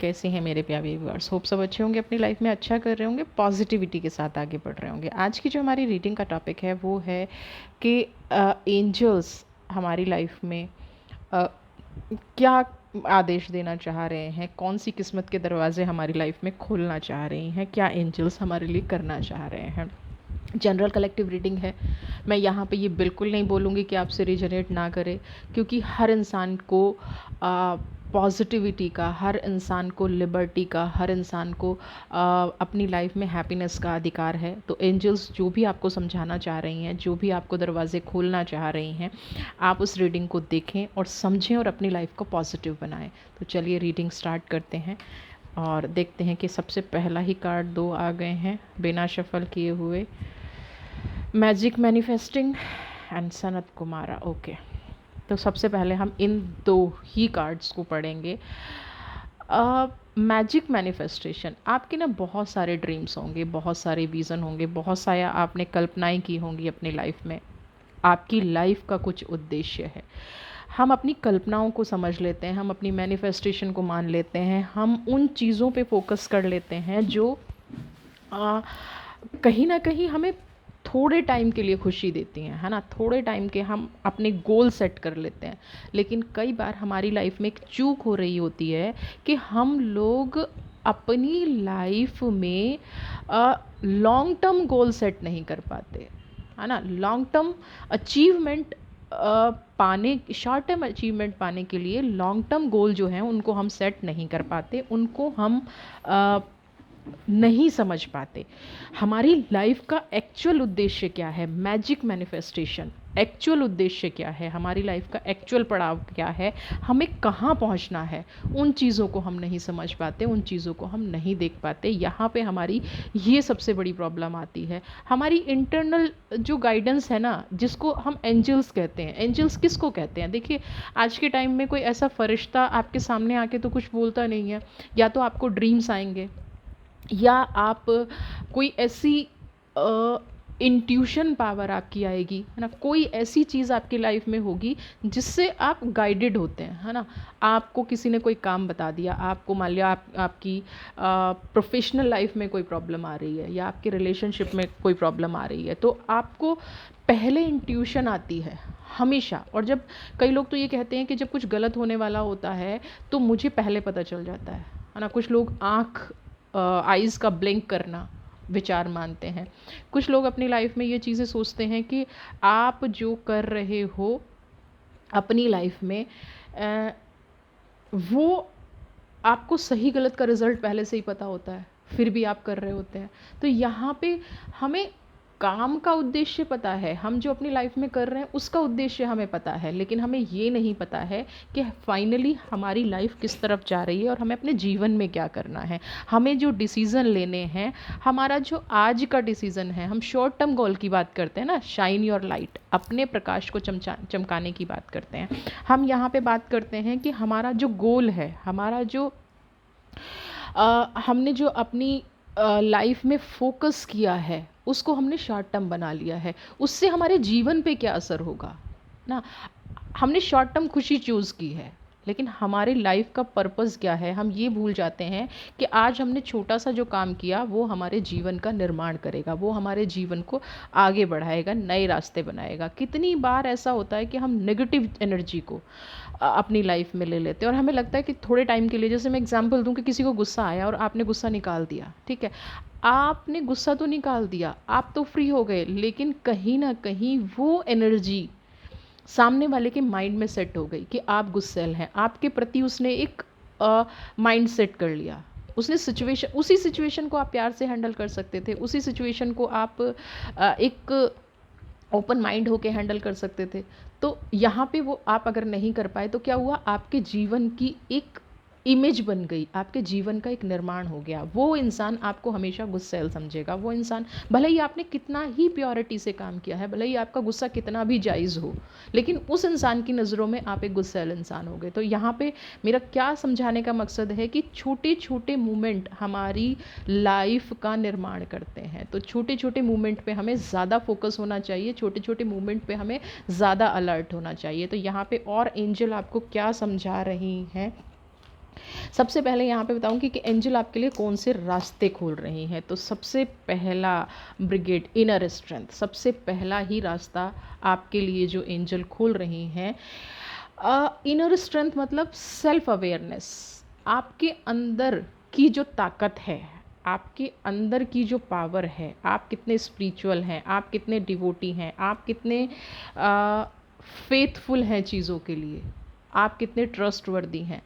कैसे हैं मेरे प्यारे व्यूअर्स। होप सब अच्छे होंगे, अपनी लाइफ में अच्छा कर रहे होंगे, पॉजिटिविटी के साथ आगे बढ़ रहे होंगे। आज की जो हमारी रीडिंग का टॉपिक है वो है कि एंजल्स हमारी लाइफ में अ, क्या आदेश देना चाह रहे हैं, कौन सी किस्मत के दरवाजे हमारी लाइफ में खोलना चाह रही हैं, क्या एंजल्स हमारे लिए करना चाह रहे हैं। जनरल कलेक्टिव रीडिंग है। मैं यहाँ पे ये बिल्कुल नहीं बोलूँगी कि आपसे रिजनेट ना करे, क्योंकि हर इंसान को पॉजिटिविटी का, हर इंसान को लिबर्टी का, हर इंसान को अपनी लाइफ में हैप्पीनेस का अधिकार है। तो एंजल्स जो भी आपको समझाना चाह रही हैं, जो भी आपको दरवाजे खोलना चाह रही हैं, आप उस रीडिंग को देखें और समझें और अपनी लाइफ को पॉजिटिव बनाएं। तो चलिए रीडिंग स्टार्ट करते हैं और देखते हैं कि सबसे पहला ही कार्ड 2 आ गए हैं बिना शफल किए हुए। Magic manifesting and Sanat Kumara. Okay, तो सबसे पहले हम इन 2 ही कार्ड्स को पढ़ेंगे। मैजिक मैनिफेस्टेशन, आपके ना बहुत सारे ड्रीम्स होंगे, बहुत सारे विज़न होंगे, बहुत सारा आपने कल्पनाएं की होंगी अपनी लाइफ में। आपकी लाइफ का कुछ उद्देश्य है। हम अपनी कल्पनाओं को समझ लेते हैं, हम अपनी मैनिफेस्टेशन को मान लेते हैं, हम उन चीज़ों पे फोकस कर लेते हैं जो कहीं ना कहीं हमें थोड़े टाइम के लिए खुशी देती हैं, है ना। थोड़े टाइम के हम अपने गोल सेट कर लेते हैं, लेकिन कई बार हमारी लाइफ में एक चूक हो रही होती है कि हम लोग अपनी लाइफ में लॉन्ग टर्म गोल सेट नहीं कर पाते, है ना। लॉन्ग टर्म अचीवमेंट पाने, शॉर्ट टर्म अचीवमेंट पाने के लिए लॉन्ग टर्म गोल जो हैं उनको हम सेट नहीं कर पाते, उनको हम नहीं समझ पाते। हमारी लाइफ का एक्चुअल उद्देश्य क्या है, मैजिक मैनिफेस्टेशन एक्चुअल उद्देश्य क्या है, हमारी लाइफ का एक्चुअल पड़ाव क्या है, हमें कहाँ पहुँचना है, उन चीज़ों को हम नहीं समझ पाते, उन चीज़ों को हम नहीं देख पाते। यहाँ पे हमारी ये सबसे बड़ी प्रॉब्लम आती है। हमारी इंटरनल जो गाइडेंस है ना, जिसको हम एंजल्स कहते हैं। एंजल्स किसको कहते हैं? देखिए, आज के टाइम में कोई ऐसा फरिश्ता आपके सामने आके तो कुछ बोलता नहीं है। या तो आपको ड्रीम्स आएंगे, या आप कोई ऐसी इंट्यूशन पावर आपकी आएगी, है ना। कोई ऐसी चीज़ आपकी लाइफ में होगी जिससे आप गाइडेड होते हैं, है ना। आपको किसी ने कोई काम बता दिया, आपको मान लिया आपकी प्रोफेशनल लाइफ में कोई प्रॉब्लम आ रही है, या आपके रिलेशनशिप में कोई प्रॉब्लम आ रही है, तो आपको पहले इंट्यूशन आती है हमेशा। और जब कई लोग तो ये कहते हैं कि जब कुछ गलत होने वाला होता है तो मुझे पहले पता चल जाता है ना। कुछ लोग आइज़ का ब्लिंक करना विचार मानते हैं। कुछ लोग अपनी लाइफ में ये चीज़ें सोचते हैं कि आप जो कर रहे हो अपनी लाइफ में, वो आपको सही गलत का रिज़ल्ट पहले से ही पता होता है, फिर भी आप कर रहे होते हैं। तो यहाँ पे हमें काम का उद्देश्य पता है, हम जो अपनी लाइफ में कर रहे हैं उसका उद्देश्य हमें पता है, लेकिन हमें ये नहीं पता है कि फाइनली हमारी लाइफ किस तरफ जा रही है और हमें अपने जीवन में क्या करना है। हमें जो डिसीज़न लेने हैं, हमारा जो आज का डिसीज़न है, हम शॉर्ट टर्म गोल की बात करते हैं ना, शाइन योर लाइट, अपने प्रकाश को चमकाने की बात करते हैं। हम यहाँ पे बात करते हैं कि हमारा जो गोल है, हमारा जो हमने जो अपनी लाइफ में फोकस किया है उसको हमने शॉर्ट टर्म बना लिया है। उससे हमारे जीवन पे क्या असर होगा ना। हमने शॉर्ट टर्म खुशी चूज़ की है, लेकिन हमारे लाइफ का पर्पस क्या है हम ये भूल जाते हैं कि आज हमने छोटा सा जो काम किया वो हमारे जीवन का निर्माण करेगा, वो हमारे जीवन को आगे बढ़ाएगा, नए रास्ते बनाएगा। कितनी बार ऐसा होता है कि हम नेगेटिव एनर्जी को अपनी लाइफ में ले लेते हैं और हमें लगता है कि थोड़े टाइम के लिए, जैसे मैं एग्जांपल दूं कि किसी को गुस्सा आया और आपने गुस्सा निकाल दिया, ठीक है, आपने गुस्सा तो निकाल दिया, आप तो फ्री हो गए, लेकिन कहीं ना कहीं वो एनर्जी सामने वाले के माइंड में सेट हो गई कि आप गुस्सैल हैं, आपके प्रति उसने एक माइंड सेट कर लिया। उसने सिचुएशन, उसी सिचुएशन को आप प्यार से हैंडल कर सकते थे, उसी सिचुएशन को आप एक ओपन माइंड होके हैंडल कर सकते थे। तो यहाँ पे वो आप अगर नहीं कर पाए तो क्या हुआ, आपके जीवन की एक इमेज बन गई, आपके जीवन का एक निर्माण हो गया। वो इंसान आपको हमेशा गुस्सैल समझेगा। वो इंसान, भले ही आपने कितना ही प्योरिटी से काम किया है, भले ही आपका गुस्सा कितना भी जायज़ हो, लेकिन उस इंसान की नज़रों में आप एक गुस्सैल इंसान हो गए। तो यहाँ पे मेरा क्या समझाने का मकसद है कि छोटे छोटे मूवमेंट हमारी लाइफ का निर्माण करते हैं। तो छोटे छोटे मूवमेंट पे हमें ज़्यादा फोकस होना चाहिए, छोटे छोटे मूवमेंट पे हमें ज़्यादा अलर्ट होना चाहिए। तो यहाँ पे और एंजल आपको क्या समझा रही हैं सबसे पहले यहाँ पे बताऊँगी कि एंजल आपके लिए कौन से रास्ते खोल रही हैं। तो सबसे पहला ब्रिगेड इनर स्ट्रेंथ, सबसे पहला ही रास्ता आपके लिए जो एंजल खोल रही हैं, इनर स्ट्रेंथ मतलब सेल्फ अवेयरनेस। आपके अंदर की जो ताकत है, आपके अंदर की जो पावर है, आप कितने स्पिरिचुअल हैं, आप कितने डिवोटी हैं, आप कितने फेथफुल हैं चीज़ों के लिए, आप कितने ट्रस्टवर्दी हैं,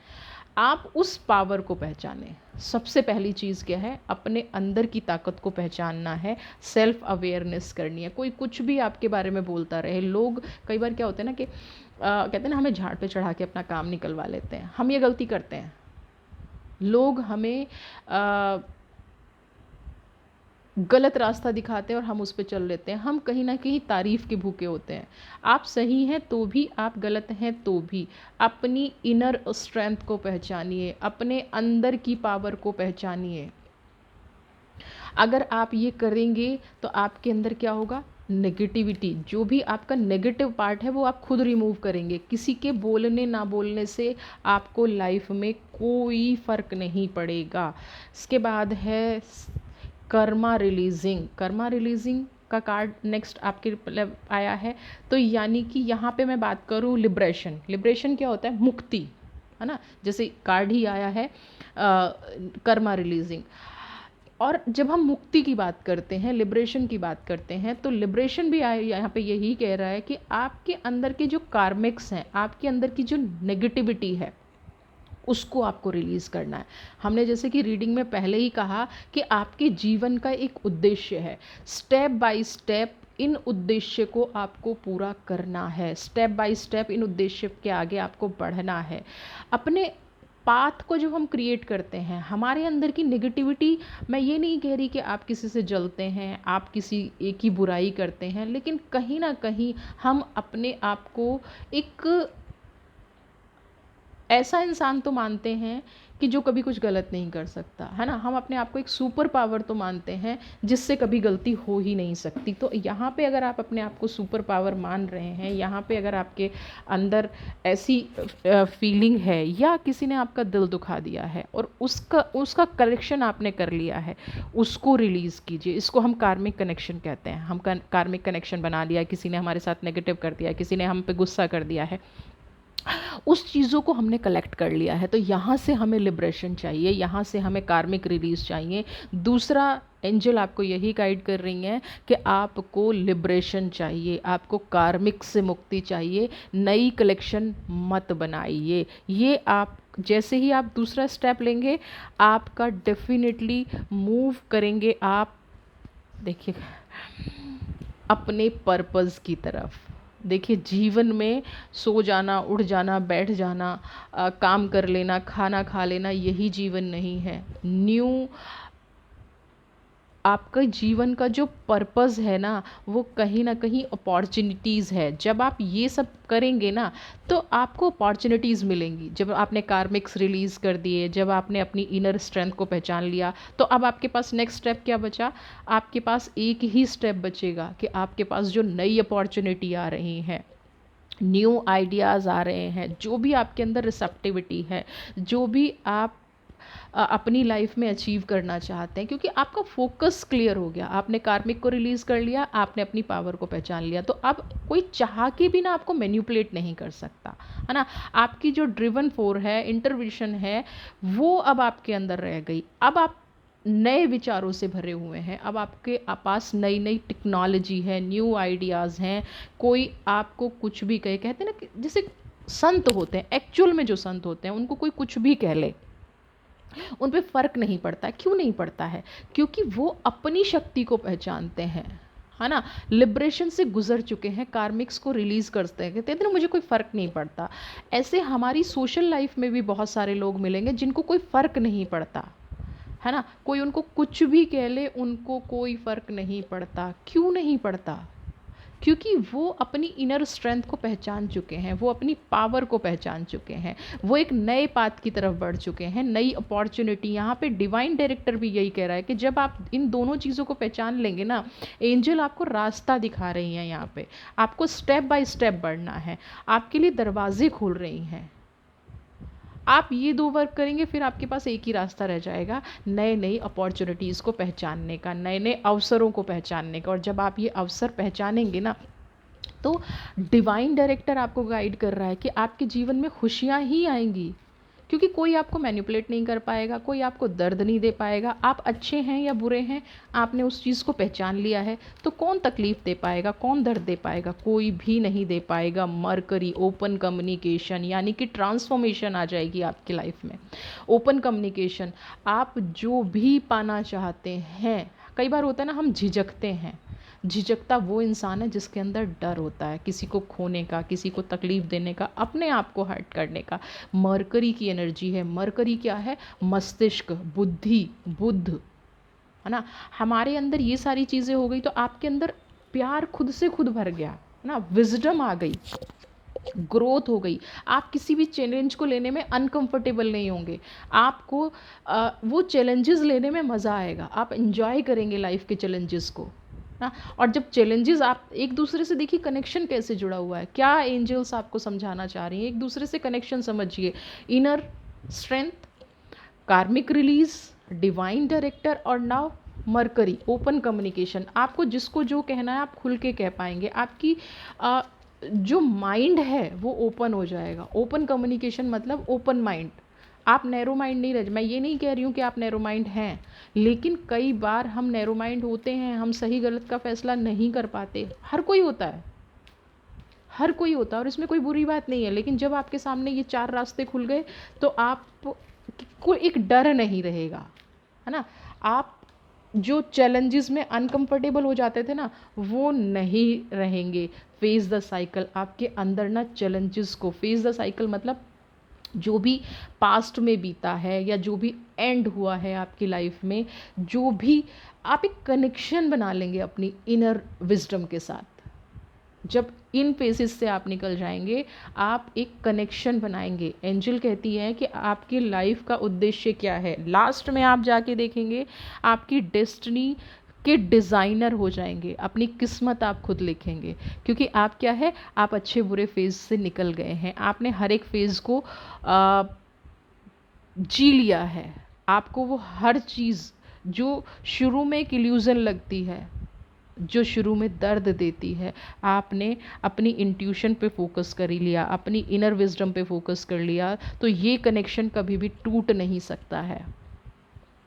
आप उस पावर को पहचानें। सबसे पहली चीज़ क्या है, अपने अंदर की ताकत को पहचानना है, सेल्फ अवेयरनेस करनी है। कोई कुछ भी आपके बारे में बोलता रहे, लोग कई बार क्या होते हैं ना कि कहते हैं ना, हमें झाड़ पे चढ़ा के अपना काम निकलवा लेते हैं। हम ये गलती करते हैं, लोग हमें गलत रास्ता दिखाते हैं और हम उस पे चल लेते हैं। हम कहीं ना कहीं तारीफ़ के भूखे होते हैं। आप सही हैं तो भी, आप गलत हैं तो भी, अपनी इनर स्ट्रेंथ को पहचानिए, अपने अंदर की पावर को पहचानिए। अगर आप ये करेंगे तो आपके अंदर क्या होगा, नेगेटिविटी, जो भी आपका नेगेटिव पार्ट है वो आप खुद रिमूव करेंगे। किसी के बोलने ना बोलने से आपको लाइफ में कोई फ़र्क नहीं पड़ेगा। इसके बाद है कर्मा रिलीजिंग। कर्मा रिलीजिंग का कार्ड नेक्स्ट आपके मतलब आया है। तो यानी कि यहाँ पे मैं बात करूँ लिब्रेशन। लिब्रेशन क्या होता है, मुक्ति, है ना। जैसे कार्ड ही आया है कर्मा रिलीजिंग। और जब हम मुक्ति की बात करते हैं, लिब्रेशन की बात करते हैं, तो लिब्रेशन भी यहाँ पे यही कह रहा है कि आपके अंदर के जो कार्मिक्स हैं, आपके अंदर की जो नेगेटिविटी है, उसको आपको रिलीज़ करना है। हमने जैसे कि रीडिंग में पहले ही कहा कि आपके जीवन का एक उद्देश्य है, स्टेप बाय स्टेप इन उद्देश्य को आपको पूरा करना है, स्टेप बाय स्टेप इन उद्देश्य के आगे आपको बढ़ना है। अपने पाथ को जो हम क्रिएट करते हैं, हमारे अंदर की नेगेटिविटी, मैं ये नहीं कह रही कि आप किसी से जलते हैं, आप किसी एक की बुराई करते हैं, लेकिन कहीं ना कहीं हम अपने आप को एक ऐसा इंसान तो मानते हैं कि जो कभी कुछ गलत नहीं कर सकता, है ना। हम अपने आप को एक सुपर पावर तो मानते हैं जिससे कभी गलती हो ही नहीं सकती। तो यहाँ पे अगर आप अपने आप को सुपर पावर मान रहे हैं, यहाँ पे अगर आपके अंदर ऐसी फीलिंग है या किसी ने आपका दिल दुखा दिया है और उसका करेक्शन आपने कर लिया है, उसको रिलीज़ कीजिए। इसको हम कार्मिक कनेक्शन कहते हैं। हम कार्मिक कनेक्शन बना लिया, किसी ने हमारे साथ नेगेटिव कर दिया, किसी ने हम पे गुस्सा कर दिया है, उस चीज़ों को हमने कलेक्ट कर लिया है। तो यहाँ से हमें लिब्रेशन चाहिए, यहाँ से हमें कार्मिक रिलीज चाहिए। दूसरा, एंजल आपको यही गाइड कर रही हैं कि आपको लिब्रेशन चाहिए, आपको कार्मिक से मुक्ति चाहिए। नई कलेक्शन मत बनाइए। ये आप जैसे ही आप दूसरा स्टेप लेंगे, आपका डेफिनेटली मूव करेंगे आप, देखिए, अपने पर्पज़ की तरफ। देखिए, जीवन में सो जाना, उठ जाना, बैठ जाना, काम कर लेना, खाना खा लेना, यही जीवन नहीं है। न्यू आपका जीवन का जो पर्पज़ है ना, वो कहीं ना कहीं अपॉर्चुनिटीज़ है। जब आप ये सब करेंगे ना, तो आपको अपॉर्चुनिटीज़ मिलेंगी। जब आपने कार्मिक्स रिलीज़ कर दिए, जब आपने अपनी इनर स्ट्रेंथ को पहचान लिया, तो अब आपके पास नेक्स्ट स्टेप क्या बचा, आपके पास एक ही स्टेप बचेगा कि आपके पास जो नई अपॉर्चुनिटी आ रही हैं, न्यू आइडियाज़ आ रहे हैं, जो भी आपके अंदर रिसेप्टिविटी है, जो भी आप अपनी लाइफ में अचीव करना चाहते हैं, क्योंकि आपका फोकस क्लियर हो गया, आपने कार्मिक को रिलीज़ कर लिया, आपने अपनी पावर को पहचान लिया। तो अब कोई चाह के भी ना आपको मैनिपुलेट नहीं कर सकता, है ना। आपकी जो ड्रिवन फोर है, इंटरविशन है, वो अब आपके अंदर रह गई। अब आप नए विचारों से भरे हुए हैं। अब आपके पास नई नई टेक्नोलॉजी है, न्यू आइडियाज़ हैं। कोई आपको कुछ भी कहे, कहते हैं ना कि जैसे संत होते हैं, एक्चुअल में जो संत होते हैं, उनको कोई कुछ भी कह ले, उन पे फ़र्क नहीं पड़ता। क्यों नहीं पड़ता है? क्योंकि वो अपनी शक्ति को पहचानते हैं, है ना। लिब्रेशन से गुजर चुके हैं, कार्मिक्स को रिलीज़ करते हैं, कहते हैं ना मुझे कोई फ़र्क नहीं पड़ता। ऐसे हमारी सोशल लाइफ में भी बहुत सारे लोग मिलेंगे जिनको कोई फ़र्क नहीं पड़ता, है ना। कोई उनको कुछ भी कह ले, उनको कोई फ़र्क नहीं पड़ता। क्यों नहीं पड़ता? क्योंकि वो अपनी इनर स्ट्रेंथ को पहचान चुके हैं, वो अपनी पावर को पहचान चुके हैं, वो एक नए पाथ की तरफ बढ़ चुके हैं, नई अपॉर्चुनिटी। यहाँ पे डिवाइन डायरेक्टर भी यही कह रहा है कि जब आप इन दोनों चीज़ों को पहचान लेंगे ना, एंजल आपको रास्ता दिखा रही हैं। यहाँ पे आपको स्टेप बाय स्टेप बढ़ना है, आपके लिए दरवाजे खोल रही हैं। आप ये 2 वर्क करेंगे, फिर आपके पास एक ही रास्ता रह जाएगा, नए नई अपॉर्चुनिटीज़ को पहचानने का, नए नए अवसरों को पहचानने का। और जब आप ये अवसर पहचानेंगे ना, तो डिवाइन डायरेक्टर आपको गाइड कर रहा है कि आपके जीवन में खुशियाँ ही आएंगी, क्योंकि कोई आपको मैनिपुलेट नहीं कर पाएगा, कोई आपको दर्द नहीं दे पाएगा। आप अच्छे हैं या बुरे हैं, आपने उस चीज़ को पहचान लिया है, तो कौन तकलीफ़ दे पाएगा, कौन दर्द दे पाएगा? कोई भी नहीं दे पाएगा। मरकरी ओपन कम्युनिकेशन, यानी कि ट्रांसफॉर्मेशन आ जाएगी आपकी लाइफ में। ओपन कम्युनिकेशन, आप जो भी पाना चाहते हैं, कई बार होता है ना, हम झिझकते हैं। झिझकता वो इंसान है जिसके अंदर डर होता है, किसी को खोने का, किसी को तकलीफ़ देने का, अपने आप को हर्ट करने का। मरकरी की एनर्जी है। मरकरी क्या है? मस्तिष्क, बुद्धि, बुद्ध, है ना। हमारे अंदर ये सारी चीज़ें हो गई तो आपके अंदर प्यार खुद से खुद भर गया, है ना। विजडम आ गई, ग्रोथ हो गई। आप किसी भी चैलेंज को लेने में अनकंफर्टेबल नहीं होंगे। आपको वो चैलेंजेस लेने में मज़ा आएगा, आप इंजॉय करेंगे लाइफ के चैलेंजेस को ना। और जब चैलेंजेस, आप एक दूसरे से देखिए कनेक्शन कैसे जुड़ा हुआ है, क्या एंजल्स आपको समझाना चाह रही हैं, एक दूसरे से कनेक्शन समझिए। इनर स्ट्रेंथ, कार्मिक रिलीज, डिवाइन डायरेक्टर, और नाउ मरकरी ओपन कम्युनिकेशन। आपको जिसको जो कहना है आप खुल के कह पाएंगे। आपकी जो माइंड है वो ओपन हो जाएगा। ओपन कम्युनिकेशन मतलब ओपन माइंड। आप नैरो माइंड नहीं रह, मैं ये नहीं कह रही हूँ कि आप नैरो माइंड हैं, लेकिन कई बार हम नैरो माइंड होते हैं, हम सही गलत का फैसला नहीं कर पाते। हर कोई होता है, हर कोई होता है, और इसमें कोई बुरी बात नहीं है। लेकिन जब आपके सामने ये 4 रास्ते खुल गए तो आप को एक डर नहीं रहेगा, है ना। आप जो चैलेंजेस में अनकंफर्टेबल हो जाते थे ना, वो नहीं रहेंगे। फेस द साइकिल, आपके अंदर ना चैलेंजेस को फेस द साइकिल मतलब जो भी पास्ट में बीता है या जो भी एंड हुआ है आपकी लाइफ में, जो भी, आप एक कनेक्शन बना लेंगे अपनी इनर विजडम के साथ। जब इन फेसेस से आप निकल जाएंगे, आप एक कनेक्शन बनाएंगे। एंजल कहती है कि आपकी लाइफ का उद्देश्य क्या है। लास्ट में आप जाके देखेंगे, आपकी डेस्टिनी के डिज़ाइनर हो जाएंगे, अपनी किस्मत आप खुद लिखेंगे। क्योंकि आप क्या है, आप अच्छे बुरे फेज़ से निकल गए हैं, आपने हर एक फेज़ को जी लिया है। आपको वो हर चीज़ जो शुरू में एक इल्यूज़न लगती है, जो शुरू में दर्द देती है, आपने अपनी इंट्यूशन पे फोकस कर ही लिया, अपनी इनर विजडम पे फोकस कर लिया, तो ये कनेक्शन कभी भी टूट नहीं सकता है।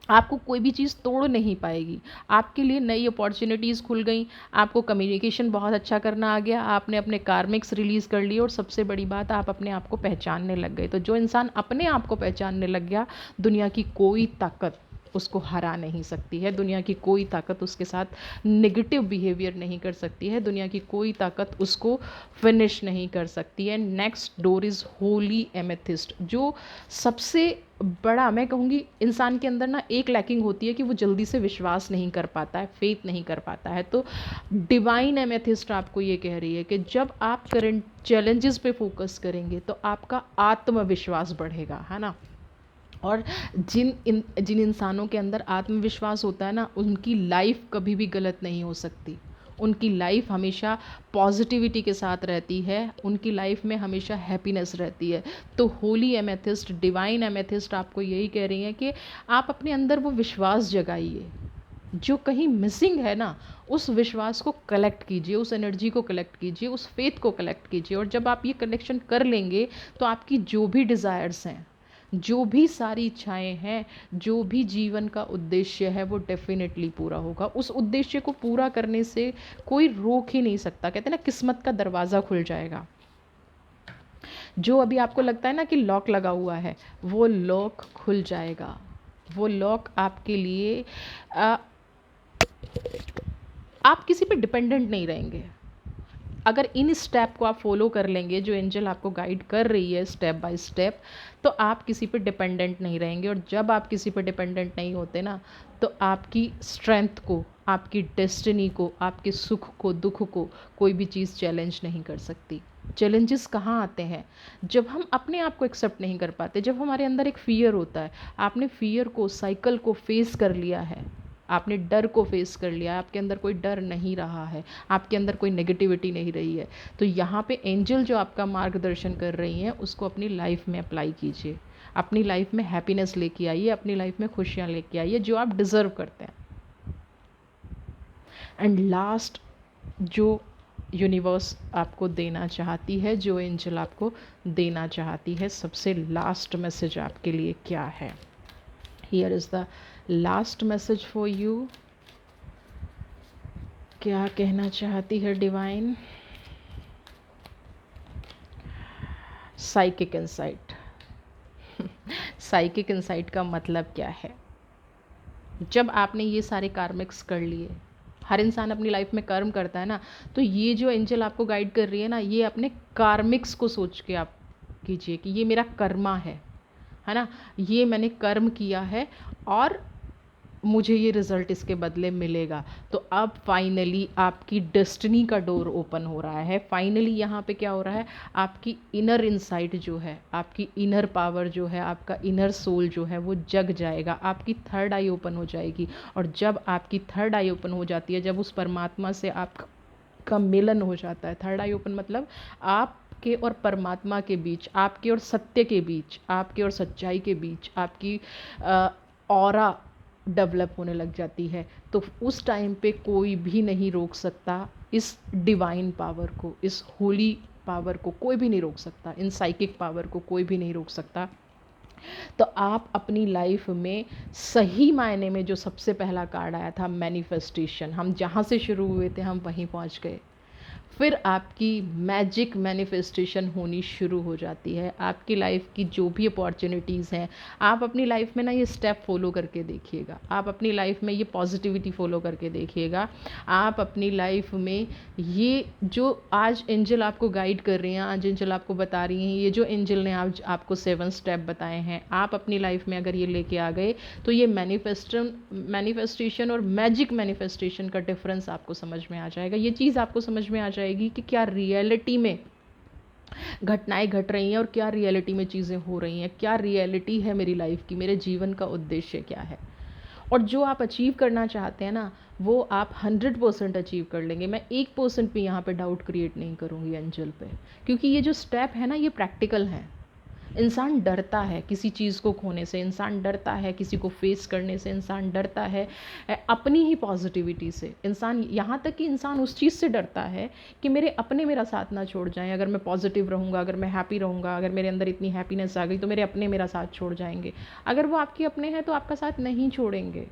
आपको कोई भी चीज़ तोड़ नहीं पाएगी। आपके लिए नई अपॉर्चुनिटीज़ खुल गई, आपको कम्युनिकेशन बहुत अच्छा करना आ गया, आपने अपने कार्मिक्स रिलीज़ कर लिए, और सबसे बड़ी बात, आप अपने आप को पहचानने लग गए। तो जो इंसान अपने आप को पहचानने लग गया, दुनिया की कोई ताकत उसको हरा नहीं सकती है, दुनिया की कोई ताकत उसके साथ नेगेटिव बिहेवियर नहीं कर सकती है, दुनिया की कोई ताकत उसको फिनिश नहीं कर सकती है। Next door is Holi amethyst. जो सबसे बड़ा, मैं कहूँगी, इंसान के अंदर ना एक लैकिंग होती है कि वो जल्दी से विश्वास नहीं कर पाता है, फेथ नहीं कर पाता है। तो डिवाइन एमेथिस्ट आपको ये कह रही है कि जब आप करंट चैलेंजेस पे फोकस करेंगे तो आपका आत्मविश्वास बढ़ेगा, है ना। और जिन इंसानों के अंदर आत्मविश्वास होता है ना, उनकी लाइफ कभी भी गलत नहीं हो सकती, उनकी लाइफ हमेशा पॉजिटिविटी के साथ रहती है, उनकी लाइफ में हमेशा हैप्पीनेस रहती है। तो होली एमेथिस्ट, डिवाइन एमेथिस्ट आपको यही कह रही हैं कि आप अपने अंदर वो विश्वास जगाइए जो कहीं मिसिंग है ना, उस विश्वास को कलेक्ट कीजिए, उस एनर्जी को कलेक्ट कीजिए, उस फेथ को कलेक्ट कीजिए। और जब आप ये कनेक्शन कर लेंगे तो आपकी जो भी डिज़ायर्स हैं, जो भी सारी इच्छाएं हैं, जो भी जीवन का उद्देश्य है, वो डेफिनेटली पूरा होगा। उस उद्देश्य को पूरा करने से कोई रोक ही नहीं सकता। कहते हैं ना, किस्मत का दरवाज़ा खुल जाएगा। जो अभी आपको लगता है ना कि लॉक लगा हुआ है, वो लॉक खुल जाएगा। वो लॉक आपके लिए आप किसी पे डिपेंडेंट नहीं रहेंगे। अगर इन स्टेप को आप फॉलो कर लेंगे, जो एंजल आपको गाइड कर रही है स्टेप बाय स्टेप, तो आप किसी पे डिपेंडेंट नहीं रहेंगे। और जब आप किसी पे डिपेंडेंट नहीं होते ना, तो आपकी स्ट्रेंथ को, आपकी डेस्टिनी को, आपके सुख को, दुख को कोई भी चीज़ चैलेंज नहीं कर सकती। चैलेंजेस कहाँ आते हैं? जब हम अपने आप को एक्सेप्ट नहीं कर पाते, जब हमारे अंदर एक फ़ियर होता है। आपने फ़ियर को, साइकिल को फेस कर लिया है, आपने डर को फेस कर लिया है, आपके अंदर कोई डर नहीं रहा है, आपके अंदर कोई नेगेटिविटी नहीं रही है, तो यहाँ पे एंजल जो आपका मार्गदर्शन कर रही हैं, उसको अपनी लाइफ में अप्लाई कीजिए। अपनी लाइफ में हैप्पीनेस लेके आइए, अपनी लाइफ में खुशियाँ लेके आइए जो आप डिज़र्व करते हैं। एंड लास्ट जो यूनिवर्स आपको देना चाहती है, जो एंजल आपको देना चाहती है, सबसे लास्ट मैसेज आपके लिए क्या है? Here is the last message for you. क्या कहना चाहती है divine? Psychic insight. Psychic insight का मतलब क्या है? जब आपने ये सारे कार्मिक्स कर लिए, हर इंसान अपनी लाइफ में कर्म करता है ना, तो ये जो एंजल आपको गाइड कर रही है ना, ये अपने कार्मिक्स को सोच के आप कीजिए कि ये मेरा कर्मा है ना, ये मैंने कर्म किया है और मुझे ये रिज़ल्ट इसके बदले मिलेगा। तो अब फाइनली आपकी डेस्टिनी का डोर ओपन हो रहा है। फाइनली यहाँ पे क्या हो रहा है, आपकी इनर इंसाइट जो है, आपकी इनर पावर जो है, आपका इनर सोल जो है वो जग जाएगा, आपकी थर्ड आई ओपन हो जाएगी। और जब आपकी थर्ड आई ओपन हो जाती है, जब उस परमात्मा से आपका मिलन हो जाता है, थर्ड आई ओपन मतलब आपके और परमात्मा के बीच, आपके और सत्य के बीच, आपके और सच्चाई के बीच आपकी ऑरा डेवलप होने लग जाती है। तो उस टाइम पे कोई भी नहीं रोक सकता इस डिवाइन पावर को, इस होली पावर को कोई भी नहीं रोक सकता, इन साइकिक पावर को कोई भी नहीं रोक सकता। तो आप अपनी लाइफ में सही मायने में, जो सबसे पहला कार्ड आया था मैनिफेस्टेशन, हम जहाँ से शुरू हुए थे हम वहीं पहुँच गए। फिर आपकी मैजिक मैनिफेस्टेशन होनी शुरू हो जाती है। आपकी लाइफ की जो भी अपॉर्चुनिटीज़ हैं, आप अपनी लाइफ में ना ये स्टेप फॉलो करके देखिएगा, आप अपनी लाइफ में ये पॉजिटिविटी फॉलो करके देखिएगा। आप अपनी लाइफ में ये जो आज एंजल आपको गाइड कर रही हैं, आज एंजल आपको बता रही हैं, ये जो एंजल ने आज आपको 7 स्टेप बताए हैं, आप अपनी लाइफ में अगर ये लेके आ गए तो ये मैनिफेस्टेशन और मैजिक मैनिफेस्टेशन का डिफरेंस आपको समझ में आ जाएगा। ये चीज़ आपको समझ में आ जाएगी कि क्या रियलिटी में घटनाएं घट रही हैं और क्या रियलिटी में चीज़ें हो रही हैं, क्या रियलिटी है मेरी लाइफ की, मेरे जीवन का उद्देश्य क्या है। और जो आप अचीव करना चाहते हैं ना, वो आप 100% अचीव कर लेंगे। मैं 1% भी यहाँ पे डाउट क्रिएट नहीं करूँगी एंजल पे, क्योंकि ये जो स्टेप है ना, ये प्रैक्टिकल है। इंसान डरता है किसी चीज़ को खोने से, इंसान डरता है किसी को फेस करने से, इंसान डरता है अपनी ही पॉजिटिविटी से, इंसान यहाँ तक कि इंसान उस चीज़ से डरता है कि मेरे अपने मेरा साथ ना छोड़ जाएं। अगर मैं पॉजिटिव रहूँगा, अगर मैं हैप्पी रहूँगा, अगर मेरे अंदर इतनी हैप्पीनेस आ गई तो मेरे अपने मेरा साथ छोड़ जाएंगे। अगर वो आपके अपने हैं तो आपका साथ नहीं छोड़ेंगे।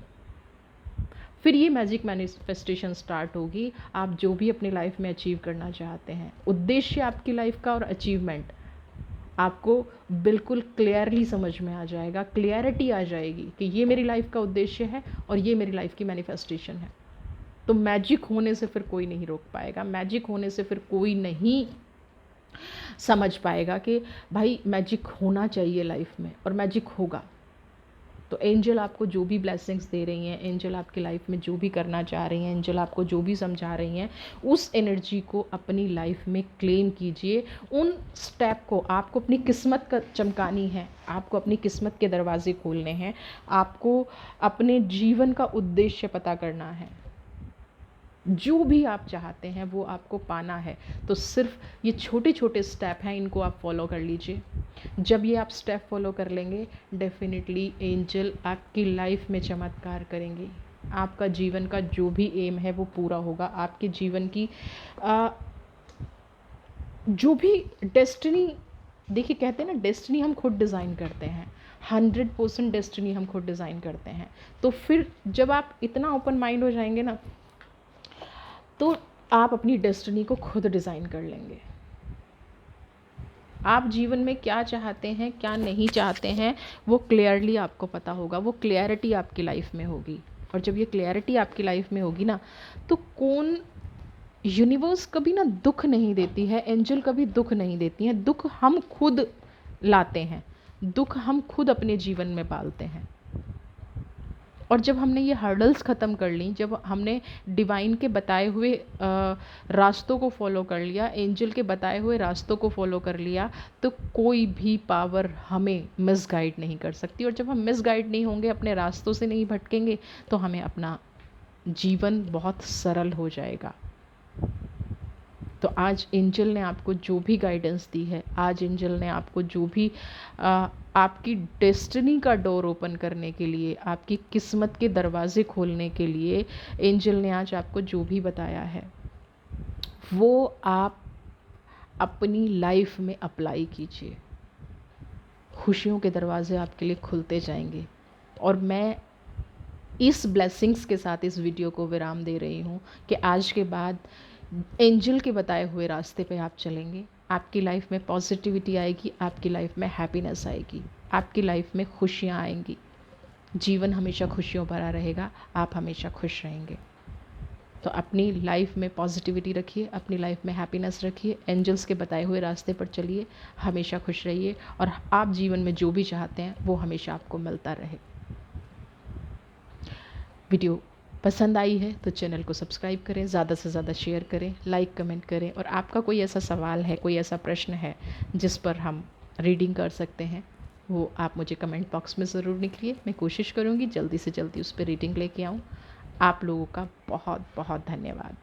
फिर ये मैजिक मैनिफेस्टेशन स्टार्ट होगी। आप जो भी अपनी लाइफ में अचीव करना चाहते हैं, उद्देश्य आपकी लाइफ का और अचीवमेंट आपको बिल्कुल क्लियरली समझ में आ जाएगा, क्लियरिटी आ जाएगी कि ये मेरी लाइफ का उद्देश्य है और ये मेरी लाइफ की मैनिफेस्टेशन है। तो मैजिक होने से फिर कोई नहीं रोक पाएगा, मैजिक होने से फिर कोई नहीं समझ पाएगा कि भाई मैजिक होना चाहिए लाइफ में, और मैजिक होगा। तो एंजल आपको जो भी ब्लेसिंग्स दे रही हैं, एंजल आपकी लाइफ में जो भी करना चाह रही हैं, एंजल आपको जो भी समझा रही हैं, उस एनर्जी को अपनी लाइफ में क्लेम कीजिए। उन स्टेप को आपको अपनी किस्मत का चमकानी है, आपको अपनी किस्मत के दरवाजे खोलने हैं, आपको अपने जीवन का उद्देश्य पता करना है। जो भी आप चाहते हैं वो आपको पाना है। तो सिर्फ ये छोटे छोटे स्टेप हैं, इनको आप फॉलो कर लीजिए। जब ये आप स्टेप फॉलो कर लेंगे, डेफिनेटली एंजल आपकी लाइफ में चमत्कार करेंगी। आपका जीवन का जो भी एम है वो पूरा होगा। आपके जीवन की जो भी डेस्टिनी, देखिए कहते हैं ना, डेस्टिनी हम खुद डिज़ाइन करते हैं, 100% डेस्टिनी हम खुद डिज़ाइन करते हैं। तो फिर जब आप इतना ओपन माइंड हो जाएंगे ना, तो आप अपनी डेस्टिनी को खुद डिज़ाइन कर लेंगे। आप जीवन में क्या चाहते हैं, क्या नहीं चाहते हैं, वो क्लियरली आपको पता होगा, वो क्लियरिटी आपकी लाइफ में होगी। और जब ये क्लियरिटी आपकी लाइफ में होगी ना, तो कौन, यूनिवर्स कभी ना दुख नहीं देती है, एंजल कभी दुख नहीं देती हैं। दुख हम खुद लाते हैं, दुख हम खुद अपने जीवन में पालते हैं। और जब हमने ये हर्डल्स ख़त्म कर ली, जब हमने डिवाइन के बताए हुए रास्तों को फॉलो कर लिया, एंजल के बताए हुए रास्तों को फॉलो कर लिया, तो कोई भी पावर हमें मिसगाइड नहीं कर सकती। और जब हम मिसगाइड नहीं होंगे, अपने रास्तों से नहीं भटकेंगे, तो हमें अपना जीवन बहुत सरल हो जाएगा। तो आज एंजल ने आपको जो भी गाइडेंस दी है, आज एंजल ने आपको जो भी आपकी डेस्टिनी का डोर ओपन करने के लिए, आपकी किस्मत के दरवाजे खोलने के लिए एंजल ने आज आपको जो भी बताया है, वो आप अपनी लाइफ में अप्लाई कीजिए। खुशियों के दरवाजे आपके लिए खुलते जाएंगे। और मैं इस ब्लेसिंग्स के साथ इस वीडियो को विराम दे रही हूँ कि आज के बाद एंजल के बताए हुए रास्ते पे आप चलेंगे, आपकी लाइफ में पॉजिटिविटी आएगी, आपकी लाइफ में हैप्पीनेस आएगी, आपकी लाइफ में खुशियाँ आएंगी, जीवन हमेशा खुशियों भरा रहेगा, आप हमेशा खुश रहेंगे। तो अपनी लाइफ में पॉजिटिविटी रखिए, अपनी लाइफ में हैप्पीनेस रखिए, एंजल्स के बताए हुए रास्ते पर चलिए, हमेशा खुश रहिए और आप जीवन में जो भी चाहते हैं वो हमेशा आपको मिलता रहे। वीडियो पसंद आई है तो चैनल को सब्सक्राइब करें, ज़्यादा से ज़्यादा शेयर करें, लाइक कमेंट करें। और आपका कोई ऐसा सवाल है, कोई ऐसा प्रश्न है जिस पर हम रीडिंग कर सकते हैं, वो आप मुझे कमेंट बॉक्स में ज़रूर लिखिए। मैं कोशिश करूँगी जल्दी से जल्दी उस पर रीडिंग लेके आऊँ। आप लोगों का बहुत बहुत धन्यवाद।